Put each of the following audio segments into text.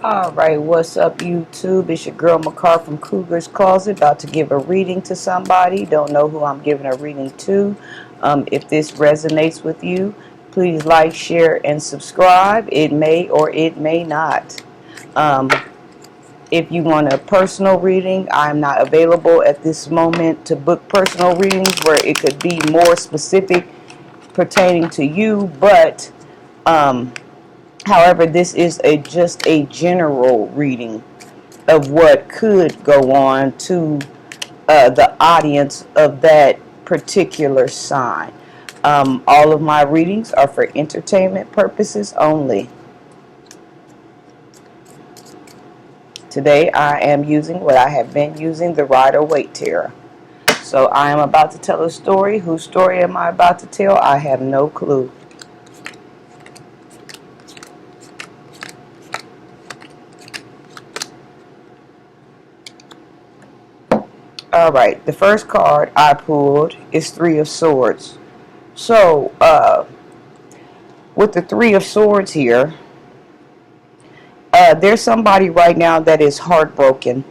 Alright, what's up YouTube? It's your girl McCar from Cougar's Closet, about to give a reading to somebody. Don't know who I'm giving a reading to. If this resonates with you, please like, share, and subscribe. It may or it may not. Um, if you want a personal reading, I'm not available at this moment to book personal readings where it could be more specific pertaining to you, but however, this is just a general reading of what could go on to the audience of that particular sign. All of my readings are for entertainment purposes only. Today I am using what I have been using, the Rider-Waite Tarot. So I am about to tell a story. Whose story am I about to tell? I have no clue. Alright, the first card I pulled is Three of Swords. So, with the Three of Swords here, there's somebody right now that is heartbroken.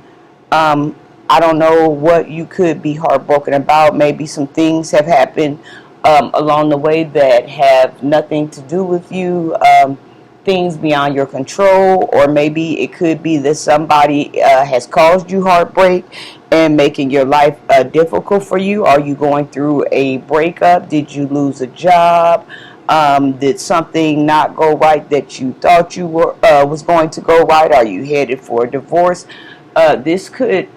I don't know what you could be heartbroken about. Maybe some things have happened along the way that have nothing to do with you. Things beyond your control, or maybe it could be that somebody has caused you heartbreak and making your life difficult for you. Are you going through a breakup? Did you lose a job? Did something not go right that you thought you were was going to go right? Are you headed for a divorce? This could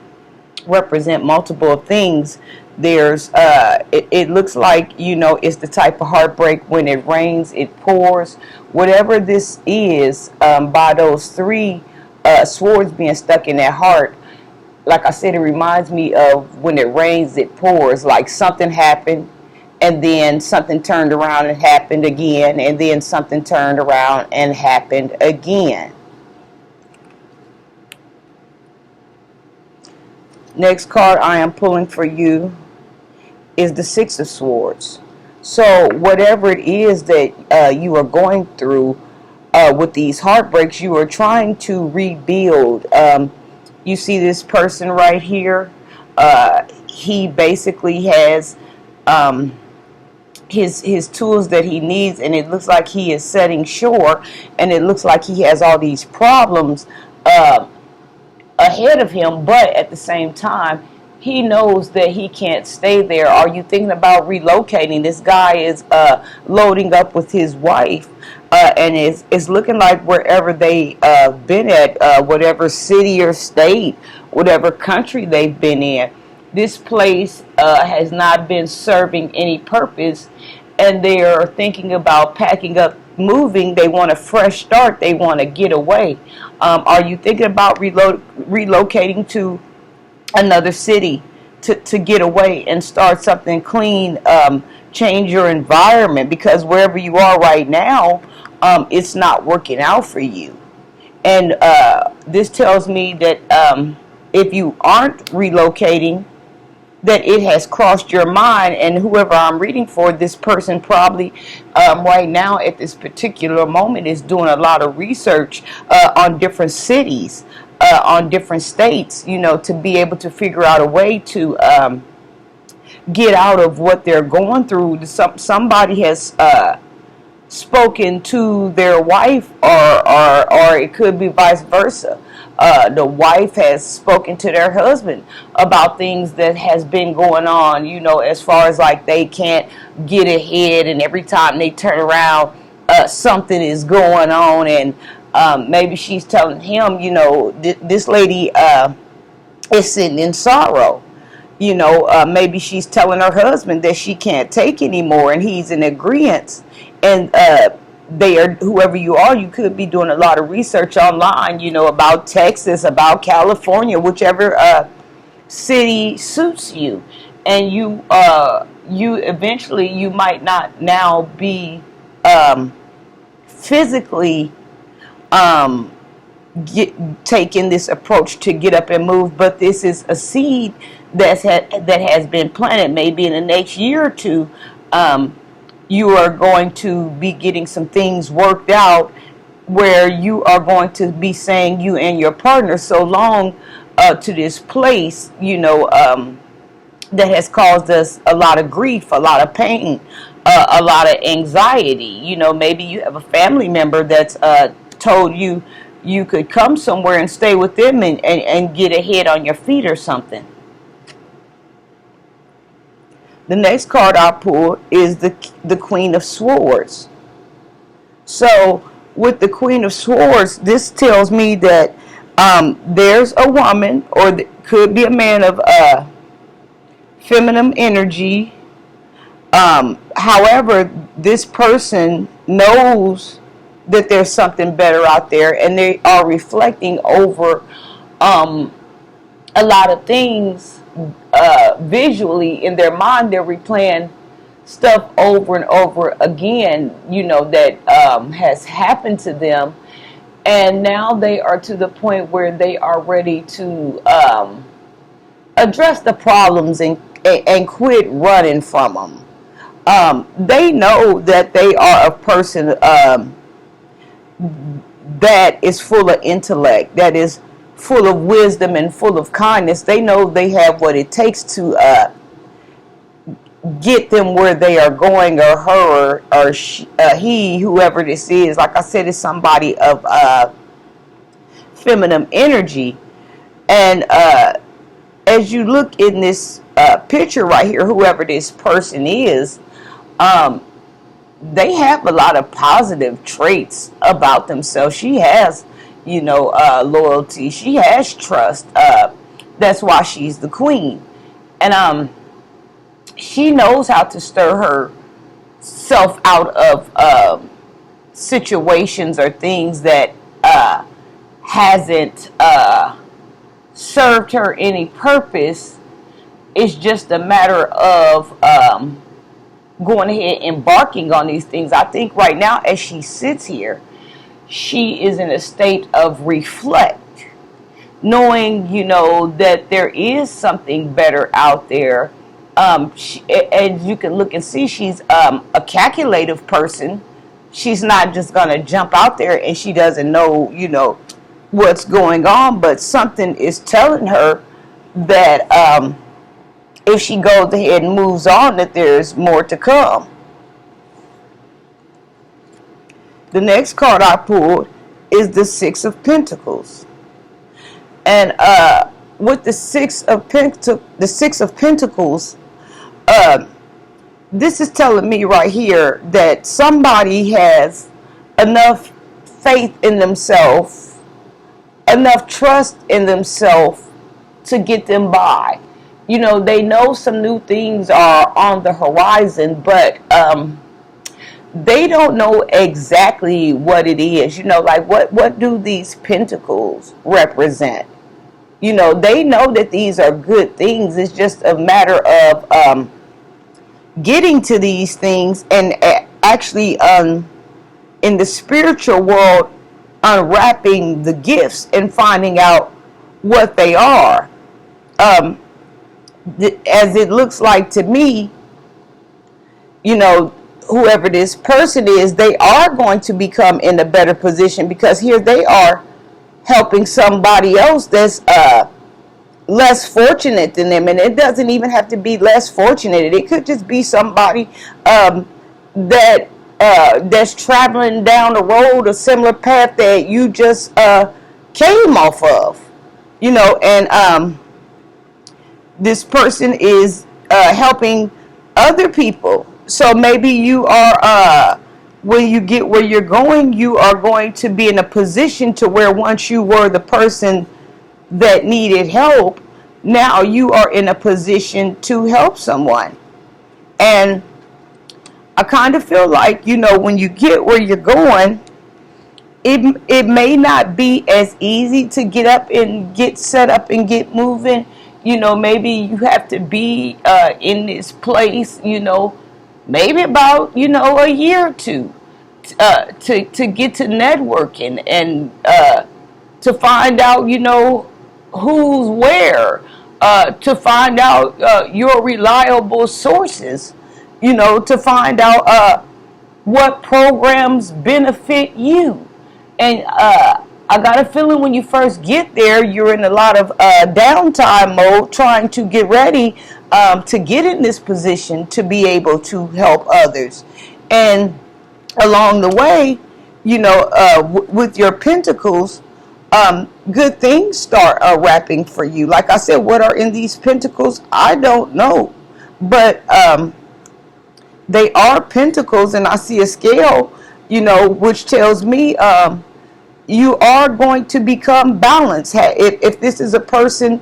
represent multiple things. There's it looks like, you know, it's the type of heartbreak when it rains it pours. Whatever this is, by those three swords being stuck in that heart, like I said, it reminds me of when it rains it pours. Like something happened, and then something turned around and happened again, and then something turned around and happened again. Next card I am pulling for you is the Six of Swords. So whatever it is that you are going through with these heartbreaks, you are trying to rebuild. You see this person right here. He basically has his tools that he needs, and it looks like he is setting shore, and it looks like he has all these problems ahead of him, but at the same time he knows that he can't stay there. Are you thinking about relocating? This guy is loading up with his wife, and it's looking like wherever they been at, whatever city or state, whatever country they've been in, this place has not been serving any purpose, and they are thinking about packing up, moving. They want a fresh start. They want to get away. Are you thinking about relocating to another city to get away and start something clean, change your environment? Because wherever you are right now, it's not working out for you. And this tells me that if you aren't relocating, that it has crossed your mind, and whoever I'm reading for, this person probably right now at this particular moment is doing a lot of research on different cities, on different states, you know, to be able to figure out a way to get out of what they're going through. Somebody has spoken to their wife, or it could be vice versa. The wife has spoken to their husband about things that has been going on, you know, as far as like they can't get ahead, and every time they turn around, something is going on, and maybe she's telling him, you know, this lady is sitting in sorrow. You know, maybe she's telling her husband that she can't take anymore, and he's in agreement. And they are, whoever you are, you could be doing a lot of research online, you know, about Texas, about California, whichever city suits you. And you eventually, you might not now be physically taking this approach to get up and move, but this is a seed that has been planted. Maybe in the next year or two, you are going to be getting some things worked out where you are going to be saying you and your partner so long to this place, that has caused us a lot of grief, a lot of pain, a lot of anxiety. Maybe you have a family member that's told you you could come somewhere and stay with them and get ahead on your feet or something. The next card I pulled is the Queen of Swords. So with the Queen of Swords, this tells me that there's a woman, or could be a man of feminine energy. However, this person knows that there's something better out there, and they are reflecting over a lot of things visually in their mind. They're replaying stuff over and over again, that has happened to them, and now they are to the point where they are ready to address the problems and quit running from them. They know that they are a person that is full of intellect, that is full of wisdom and full of kindness. They know they have what it takes to get them where they are going, or her, or he, whoever this is. Like I said, is somebody of feminine energy. And as you look in this picture right here, whoever this person is, they have a lot of positive traits about themselves. She has, loyalty. She has trust. That's why she's the queen. And she knows how to stir herself out of situations or things that hasn't served her any purpose. It's just a matter of going ahead embarking on these things. I think right now, as she sits here, she is in a state of reflect, knowing, that there is something better out there. As you can look and see, she's a calculative person. She's not just going to jump out there and she doesn't know, what's going on, but something is telling her that if she goes ahead and moves on, that there's more to come. The next card I pulled is the Six of Pentacles. And with the Six of Pentacles, this is telling me right here that somebody has enough faith in themselves, enough trust in themselves to get them by. They know some new things are on the horizon, but they don't know exactly what it is. Like what do these pentacles represent? They know that these are good things. It's just a matter of getting to these things and actually in the spiritual world unwrapping the gifts and finding out what they are. As it looks like to me, whoever this person is, they are going to become in a better position, because here they are helping somebody else that's less fortunate than them. And it doesn't even have to be less fortunate. It could just be somebody that's traveling down the road, a similar path that you just came off of, and this person is helping other people. So maybe you are, when you get where you're going, you are going to be in a position to where once you were the person that needed help, now you are in a position to help someone. And I kind of feel like, when you get where you're going, it may not be as easy to get up and get set up and get moving. Maybe you have to be in this place, maybe about, a year or two to get to networking and to find out, who's where, to find out your reliable sources, to find out what programs benefit you. And I got a feeling when you first get there, you're in a lot of downtime mode, trying to get ready to get in this position to be able to help others. And along the way, with your pentacles, good things start wrapping for you. Like I said, what are in these pentacles? I don't know. But they are pentacles, and I see a scale, which tells me you are going to become balanced. If this is a person,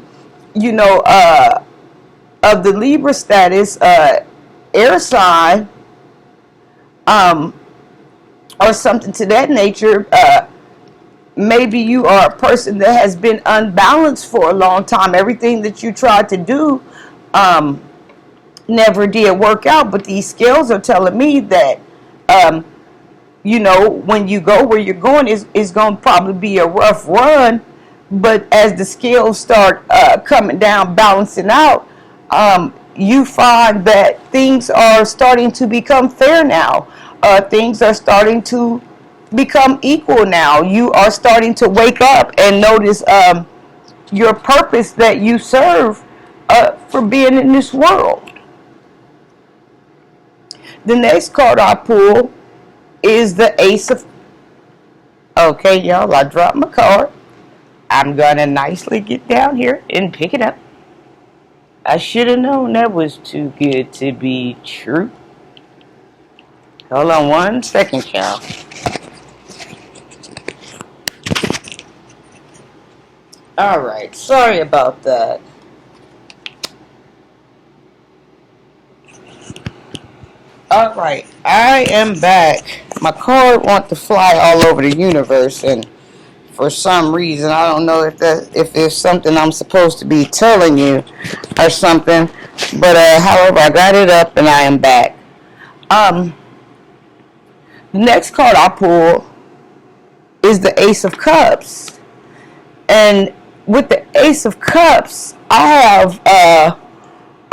of the Libra status, air sign, or something to that nature, maybe you are a person that has been unbalanced for a long time. Everything that you tried to do never did work out, but these scales are telling me that when you go where you're going, is going to probably be a rough run, but as the scales start coming down, balancing out, you find that things are starting to become fair now. Things are starting to become equal now. You are starting to wake up and notice your purpose that you serve for being in this world. The next card I pull is the Ace of... Okay, y'all, I dropped my card. I'm going to nicely get down here and pick it up. I should have known that was too good to be true. Hold on one second, y'all. Alright, sorry about that. Alright, I am back. My card wants to fly all over the universe, and for some reason, I don't know if there's something I'm supposed to be telling you or something, but however, I got it up and I am back. The next card I pull is the Ace of Cups, and with the Ace of Cups, I have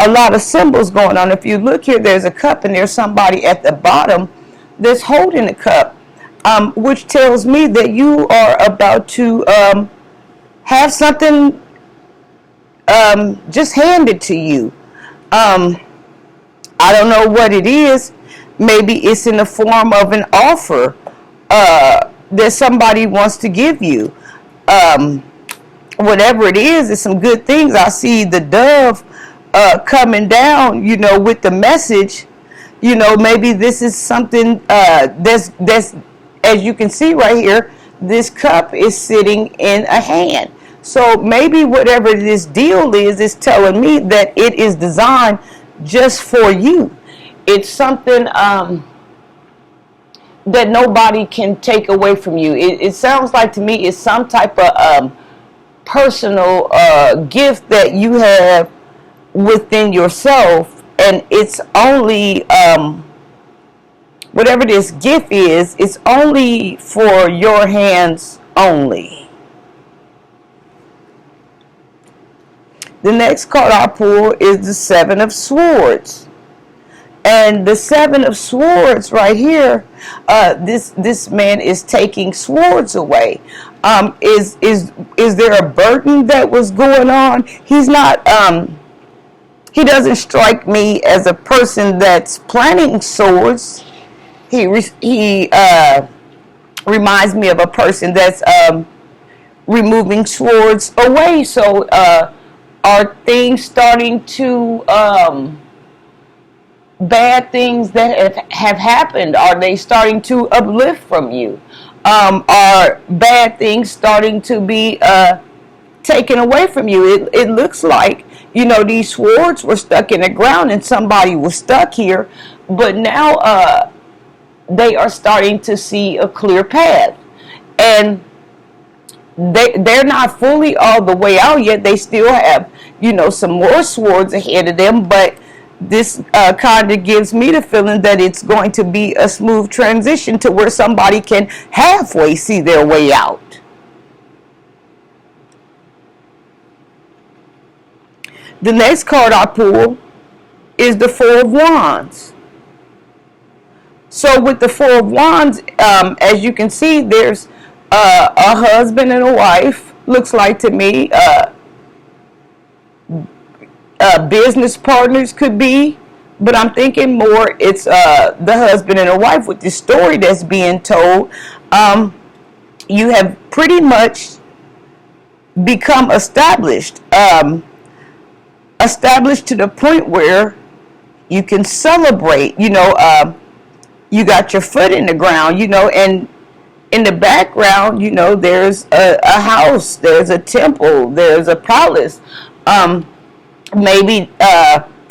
a lot of symbols going on. If you look here, there's a cup and there's somebody at the bottom that's holding the cup, which tells me that you are about to have something just handed to you. I don't know what it is. Maybe it's in the form of an offer that somebody wants to give you. Whatever it is, it's some good things. I see the dove coming down, with the message. Maybe this is something that's as you can see right here, this cup is sitting in a hand. So maybe whatever this deal is telling me that it is designed just for you. It's something that nobody can take away from you. It sounds like to me it's some type of personal gift that you have within yourself, and it's only whatever this gift is, it's only for your hands only. The next card I pull is the Seven of Swords. And the Seven of Swords right here, this man is taking swords away. Is there a burden that was going on? He's not... he doesn't strike me as a person that's planting swords. He reminds me of a person that's removing swords away. So are things starting to... bad things that have happened, are they starting to uplift from you? Are bad things starting to be taken away from you? It looks like, these swords were stuck in the ground and somebody was stuck here, but now they are starting to see a clear path, and they're not fully all the way out yet. They still have, some more swords ahead of them, but this kind of gives me the feeling that it's going to be a smooth transition to where somebody can halfway see their way out. The next card I pull is the Four of Wands. So with the Four of Wands, as you can see, there's A husband and a wife looks like to me. Business partners could be, but I'm thinking more it's the husband and a wife with the story that's being told. You have pretty much become established, established to the point where you can celebrate. You got your foot in the ground. And in the background, there's a house, there's a temple, there's a palace. Maybe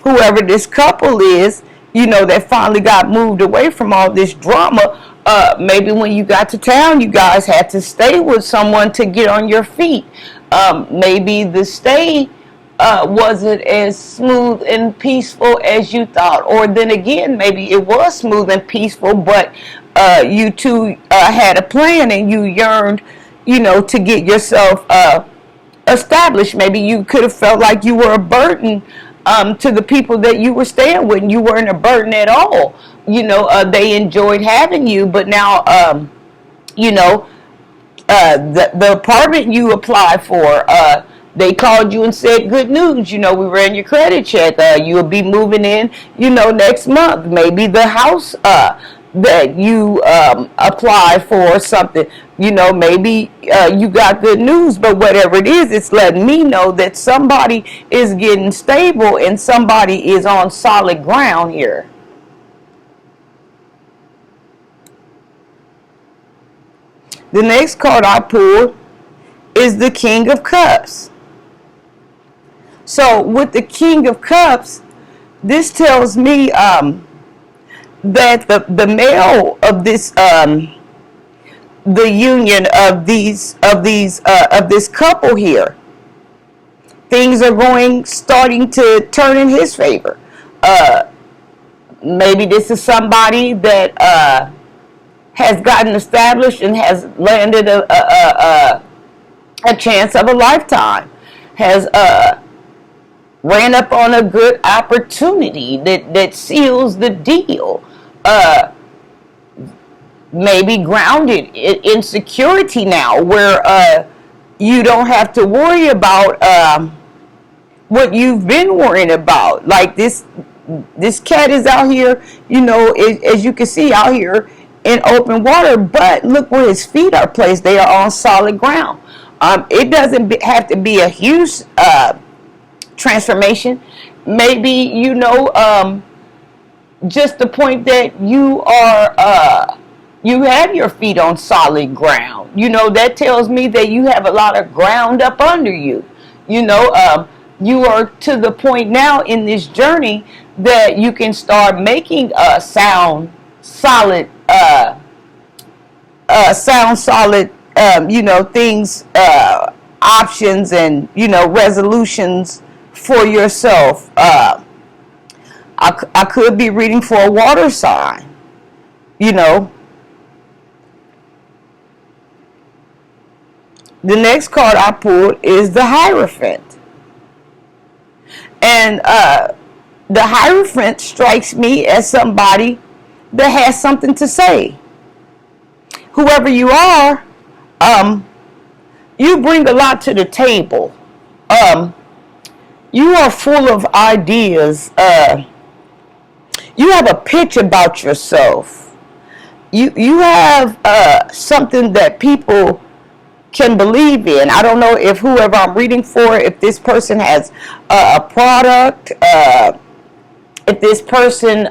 whoever this couple is, that finally got moved away from all this drama. Maybe when you got to town, you guys had to stay with someone to get on your feet. Maybe the stay wasn't as smooth and peaceful as you thought. Or then again, maybe it was smooth and peaceful, but you two had a plan and you yearned, to get yourself established. Maybe you could have felt like you were a burden to the people that you were staying with, and you weren't a burden at all. They enjoyed having you, but now, the apartment you applied for, they called you and said, good news, we ran your credit check. You'll be moving in, next month. Maybe the house that you apply for something, maybe you got good news, but whatever it is, it's letting me know that somebody is getting stable and somebody is on solid ground here. The next card I pulled is the King of Cups. So with the King of Cups, this tells me that the male of this the union of this couple here, things are starting to turn in his favor. Maybe this is somebody that has gotten established and has landed a chance of a lifetime, has ran up on a good opportunity that seals the deal. Maybe grounded in security now, where you don't have to worry about what you've been worrying about. Like this cat is out here, as you can see, out here in open water, but look where his feet are placed. They are on solid ground. It doesn't have to be a huge transformation. Maybe, just the point that you are, you have your feet on solid ground. That tells me that you have a lot of ground up under you. You are to the point now in this journey that you can start making sound solid things, options and, resolutions for yourself. I could be reading for a water sign, The next card I pulled is the Hierophant. And the Hierophant strikes me as somebody that has something to say. Whoever you are, you bring a lot to the table. You are full of ideas. You have a pitch about yourself. You have something that people can believe in. I don't know if whoever I'm reading for, if this person has a product, if this person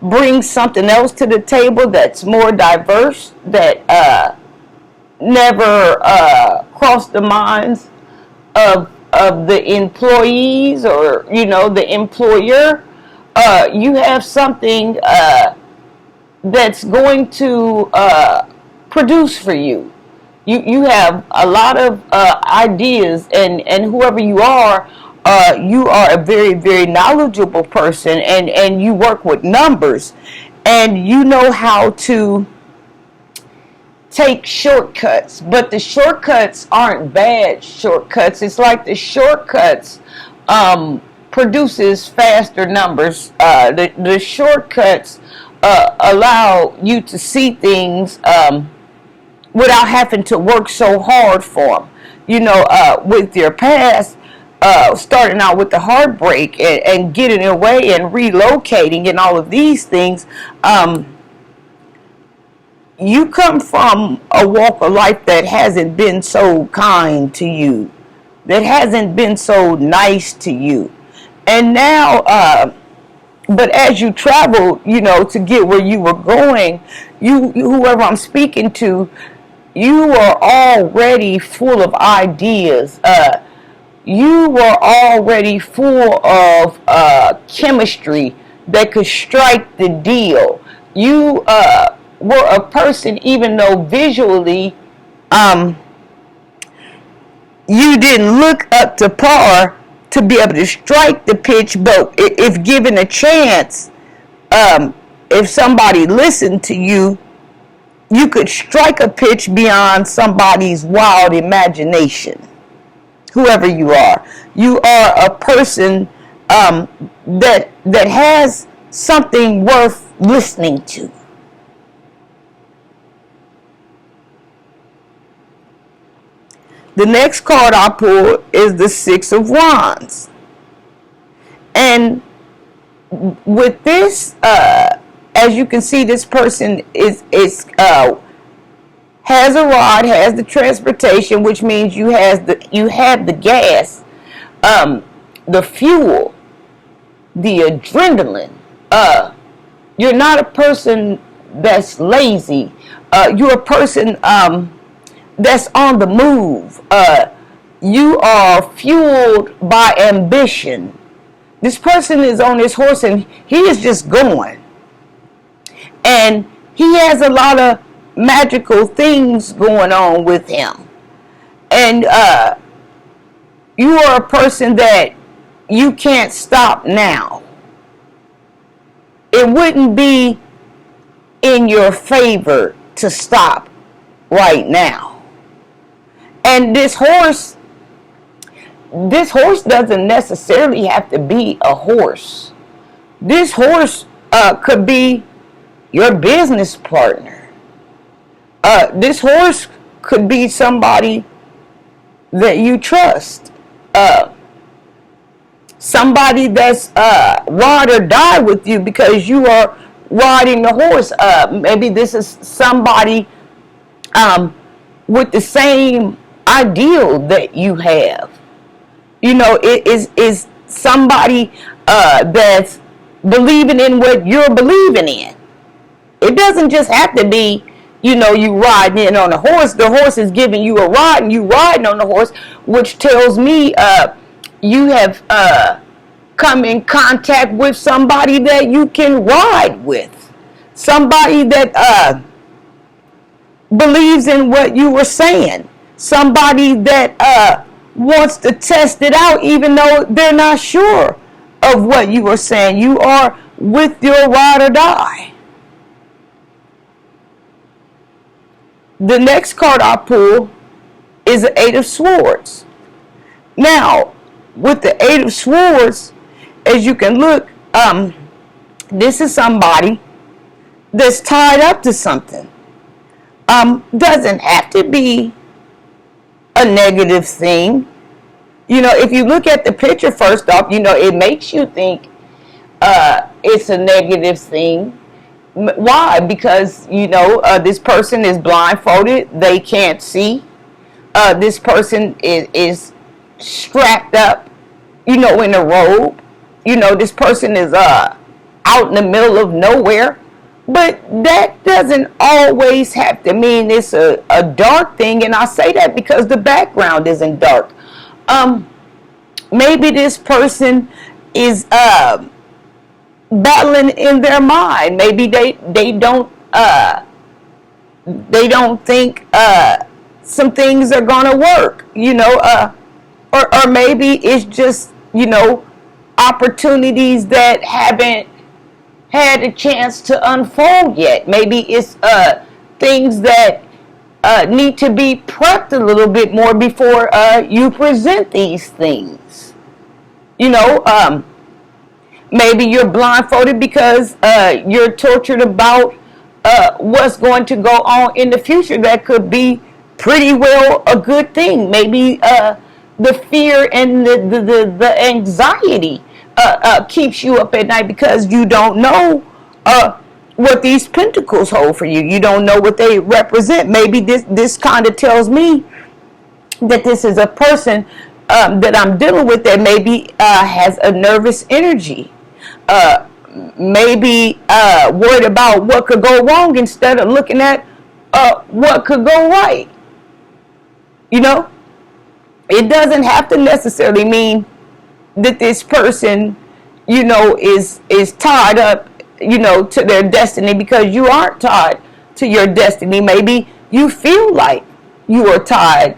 brings something else to the table that's more diverse, that never crossed the minds of the employees or, the employer. You have something that's going to produce for you. You have a lot of ideas, and whoever you are a very, very knowledgeable person, and you work with numbers, and you know how to take shortcuts, but the shortcuts aren't bad shortcuts. It's like the shortcuts produces faster numbers. The shortcuts allow you to see things without having to work so hard for them. With your past, starting out with the heartbreak and getting away and relocating and all of these things, you come from a walk of life that hasn't been so kind to you, that hasn't been so nice to you. And now, but as you travel, to get where you were going, whoever I'm speaking to, you are already full of ideas. You were already full of chemistry that could strike the deal. You were a person, even though visually you didn't look up to par to be able to strike the pitch, but if given a chance, if somebody listened to you, you could strike a pitch beyond somebody's wild imagination. Whoever you are a person that has something worth listening to. The next card I pulled is the Six of Wands. And with this, as you can see, this person has a rod, has the transportation, which means you have the gas, the fuel, the adrenaline. You're not a person that's lazy. You're a person that's on the move. You are fueled by ambition. This person is on his horse and he is just going. And he has a lot of magical things going on with him. And you are a person that you can't stop now. It wouldn't be in your favor to stop right now. And this horse doesn't necessarily have to be a horse. This horse could be your business partner. This horse could be somebody that you trust. Somebody that's ride or die with you because you are riding the horse. Maybe this is somebody with the same ideal that you have. It is somebody that's believing in what you're believing in. It doesn't just have to be, you riding in on a horse. The horse is giving you a ride and you riding on the horse, which tells me you have come in contact with somebody that you can ride with. Somebody that believes in what you were saying. Somebody that wants to test it out even though they're not sure of what you were saying. You are with your ride or die. The next card I pull is the Eight of Swords. Now, with the Eight of Swords, as you can look, this is somebody that's tied up to something. Doesn't have to be a negative thing. If you look at the picture first off, it makes you think it's a negative thing. Why? Because, this person is blindfolded. They can't see. This person is strapped up, in a robe. This person is out in the middle of nowhere. But that doesn't always have to mean it's a dark thing. And I say that because the background isn't dark. Maybe this person is battling in their mind. Maybe they don't think some things are gonna work, or maybe it's just opportunities that haven't had a chance to unfold yet. Maybe it's things that need to be prepped a little bit more before you present these things. Maybe you're blindfolded because you're tortured about what's going to go on in the future that could be pretty well a good thing. Maybe the fear and the anxiety keeps you up at night because you don't know what these pentacles hold for you. You don't know what they represent. Maybe this kind of tells me that this is a person that I'm dealing with that maybe has a nervous energy. Maybe worried about what could go wrong instead of looking at what could go right. You know, it doesn't have to necessarily mean that this person, you know, is tied up, you know, to their destiny, because you aren't tied to your destiny. Maybe you feel like you are tied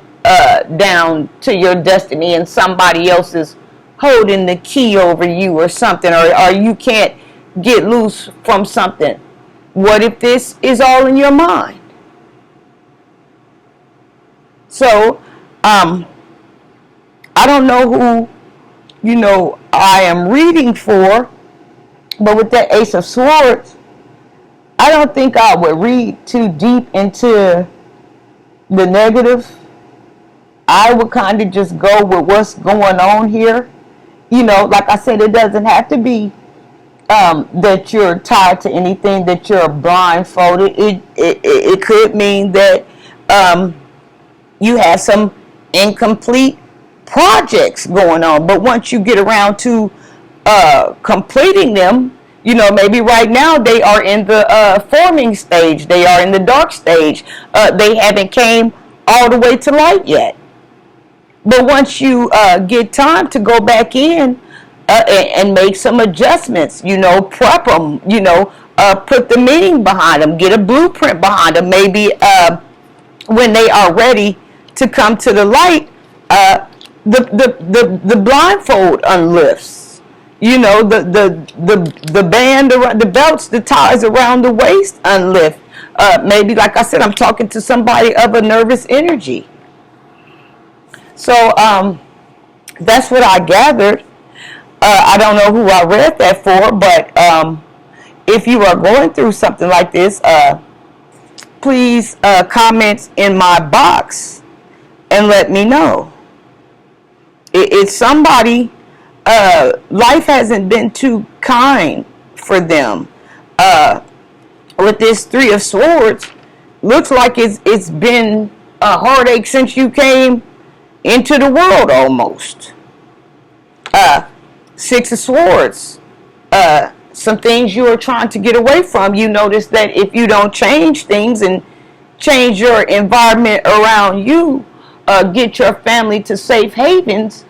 down to your destiny and somebody else is holding the key over you or something, or you can't get loose from something. What if this is all in your mind? So, I don't know who, you know, I am reading for, but with that Ace of Swords, I don't think I would read too deep into the negative. I would kind of just go with what's going on here. You know, like I said, it doesn't have to be that you're tied to anything, that you're blindfolded. It could mean that you have some incomplete projects going on, but once you get around to completing them, you know, maybe right now they are in the forming stage, they are in the dark stage, they haven't came all the way to light yet. But once you get time to go back in and make some adjustments, you know, prep them, you know, put the meaning behind them, get a blueprint behind them. Maybe when they are ready to come to the light, the blindfold unlifts. You know, the band, the belts, the ties around the waist unlift. Maybe, like I said, I'm talking to somebody of a nervous energy. So that's what I gathered. I don't know who I read that for, but if you are going through something like this, please comment in my box and let me know. It's somebody, life hasn't been too kind for them. With this Three of Swords, looks like it's been a heartache since you came into the world almost. Six of Swords, some things you are trying to get away from. You notice that if you don't change things and change your environment around you, get your family to safe havens,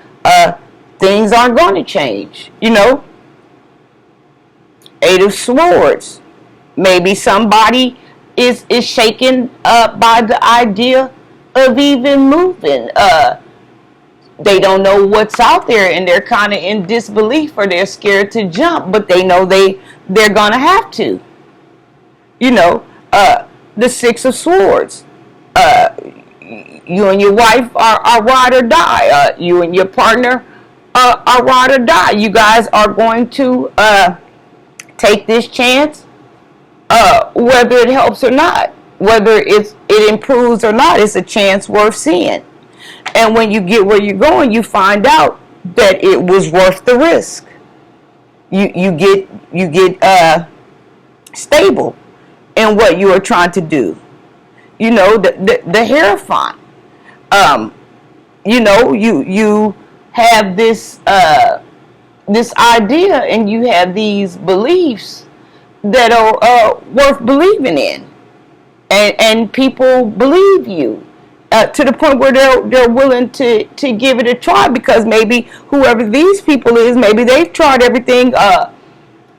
things aren't going to change, you know. Eight of Swords, maybe somebody is shaken by the idea of even moving. They don't know what's out there and they're kind of in disbelief, or they're scared to jump, but they know they're gonna have to. You know, the Six of Swords, you and your wife are ride or die. You and your partner are ride or die. You guys are going to take this chance, whether it helps or not, whether it improves or not. It's a chance worth seeing. And when you get where you're going, you find out that it was worth the risk. You get stable in what you are trying to do. You know, the Hierophant. You know, you have this this idea and you have these beliefs that are worth believing in, and people believe you. To the point where they're willing to give it a try, because maybe whoever these people is, maybe they've tried everything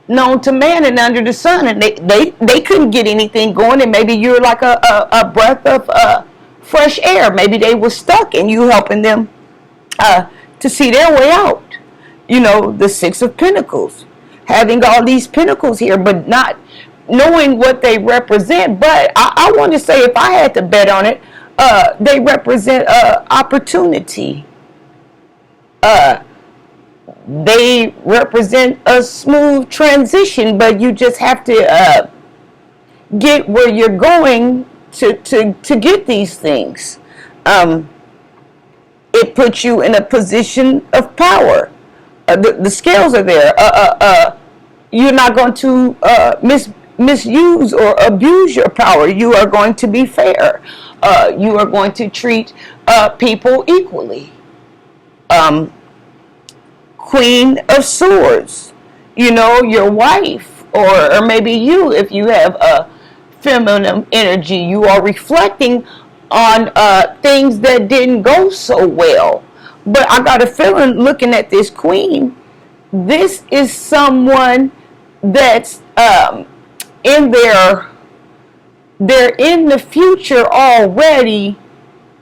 known to man and under the sun, and they couldn't get anything going, and maybe you're like a breath of fresh air. Maybe they were stuck and you helping them to see their way out. You know, the Six of Pentacles, having all these pentacles here, but not knowing what they represent. But I want to say, if I had to bet on it, they represent opportunity. They represent a smooth transition, but you just have to get where you're going to get these things. It puts you in a position of power. The scales are there. You're not going to misuse or abuse your power. You are going to be fair. You are going to treat people equally. Queen of Swords, your wife, or maybe you, if you have a feminine energy, you are reflecting on things that didn't go so well. But I got a feeling, looking at this queen, this is someone that's in they're in the future already,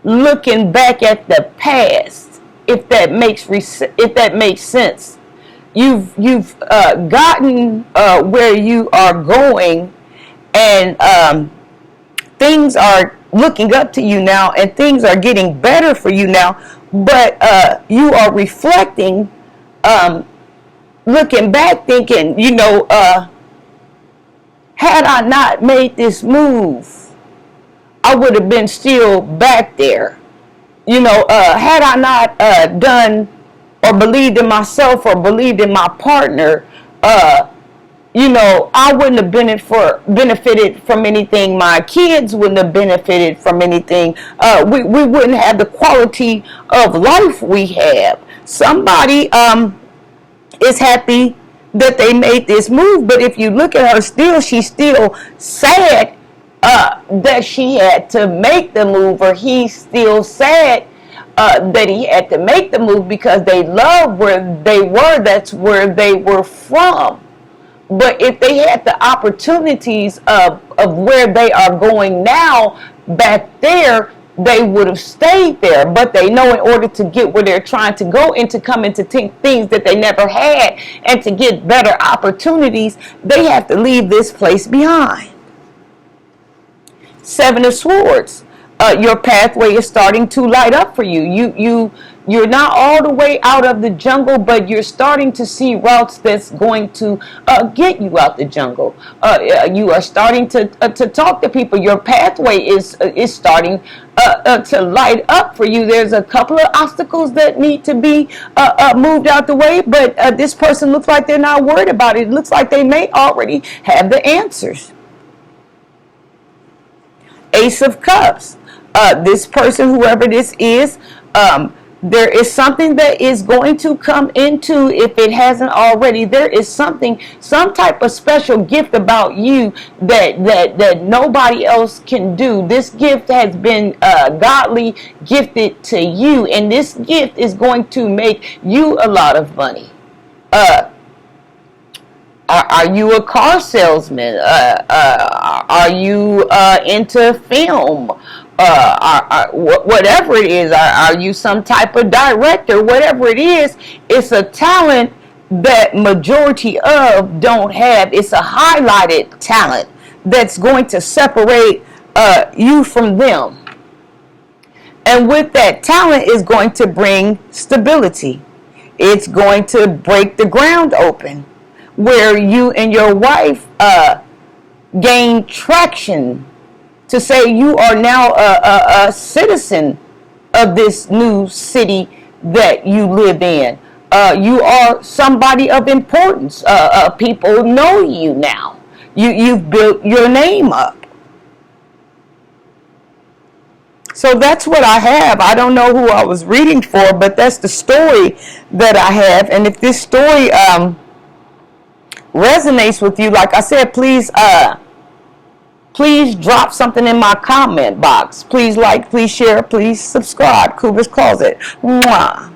looking back at the past. If that makes sense, you've gotten where you are going, and things are looking up to you now, and things are getting better for you now. But you are reflecting, looking back, thinking, had I not made this move, I would have been still back there. Had I not done or believed in myself or believed in my partner, I wouldn't have benefited from anything. My kids wouldn't have benefited from anything. We wouldn't have the quality of life we have. Somebody is happy that they made this move, but if you look at her still, she's still sad that she had to make the move, or he's still sad that he had to make the move, because they love where they were. That's where they were from. But if they had the opportunities of where they are going now back there, they would have stayed there. But they know, in order to get where they're trying to go and to come into things that they never had, and to get better opportunities, they have to leave this place behind. Seven of Swords. Your pathway is starting to light up for you. You're not all the way out of the jungle, but you're starting to see routes that's going to get you out the jungle. You are starting to talk to people. Your pathway is starting to light up for you. There's a couple of obstacles that need to be moved out the way, but this person looks like they're not worried about it. It looks like they may already have the answers. Ace of Cups. This person, whoever this is, there is something that is going to come into, if it hasn't already, there is something, some type of special gift about you that nobody else can do. This gift has been godly gifted to you, and this gift is going to make you a lot of money. Are you a car salesman? Are you into film? Whatever it is, are you some type of director? Whatever it is, it's a talent that majority of don't have. It's a highlighted talent that's going to separate you from them. And with that talent is going to bring stability. It's going to break the ground open, where you and your wife gain traction to say you are now a citizen of this new city that you live in. You are somebody of importance. People know you now. You've built your name up. So that's what I have. I don't know who I was reading for, but that's the story that I have. And if this story resonates with you, like I said, please drop something in my comment box. Please like, please share, please subscribe. Kuba's Closet. Mwah.